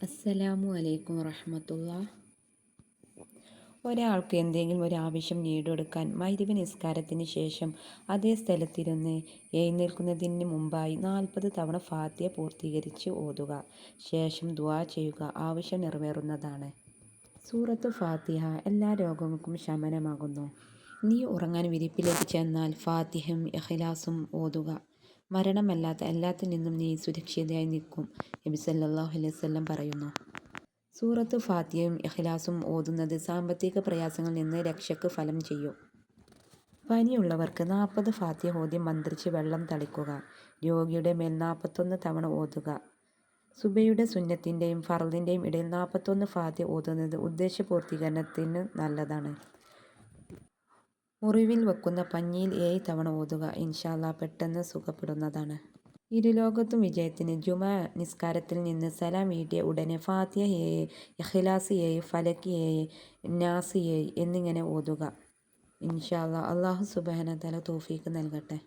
അസ്സലാമു അലൈക്കും വറഹ്മത്തുള്ളാ. ഒരാൾക്ക് എന്തെങ്കിലും ഒരു ആവശ്യം നേടിയെടുക്കാൻ മഗ്‌രിബ് നിസ്കാരത്തിന് ശേഷം അതേ സ്ഥലത്തിരുന്ന് എഴുന്നേൽക്കുന്നതിന് മുമ്പായി 40 തവണ ഫാത്തിഹ പൂർത്തീകരിച്ച് ഓതുക. ശേഷം ദുആ ചെയ്യുക. ആവശ്യം നിറവേറുന്നതാണ്. സൂറത്തുൽ ഫാത്തിഹ എല്ലാ രോഗങ്ങൾക്കും ശമനമാകുന്നു. നീ ഉറങ്ങാൻ വിരിപ്പിലേക്ക് ചെന്നാൽ ഫാത്തിഹയും ഇഖ്ലാസും ഓതുക. മരണമല്ലാത്ത എല്ലാത്തിൽ നിന്നും നീ സുരക്ഷിതയായി നിൽക്കും. നബി സല്ലല്ലാഹു അലൈഹി വസല്ലം പറയുന്നു. സൂറത്തുൽ ഫാത്തിഹയും ഇഖ്ലാസും ഓതുന്നത് സാമ്പത്തിക പ്രയാസങ്ങളിൽ നിന്ന് രക്ഷയ്ക്ക് ഫലം ചെയ്യും. പനിയുള്ളവർക്ക് 40 ഫാത്തിഹ ഓതി മന്ത്രിച്ച് വെള്ളം തളിക്കുക. രോഗിയുടെ മേൽ 41 തവണ ഓതുക. സുബഹിയുടെ സുന്നത്തിൻ്റെയും ഫർളിൻ്റെയും ഇടയിൽ 41 ഫാത്തിഹ ഓതുന്നത് ഉദ്ദേശ്യപൂർത്തീകരണത്തിന് നല്ലതാണ്. മുറിവിൽ വെക്കുന്ന പഞ്ഞിയിൽ 7 തവണ ഓതുക. ഇൻഷാ അല്ലാഹ് പെട്ടെന്ന് സുഖപ്പെടുന്നതാണ്. ഇരുലോകത്തും വിജയത്തിന് ജുമുഅ നിസ്കാരത്തിൽ നിന്ന് സലാം വീട്ടിയ ഉടനെ ഫാത്തിഹ 7, ഇഖ്ലാസ് 7, ഫലക് 7, നാസ് 7 എന്നിങ്ങനെ ഓതുക. ഇൻഷാ അല്ലാഹ്. അല്ലാഹു സുബ്ഹാനഹു വ തആല തൗഫീഖ് നൽകട്ടെ.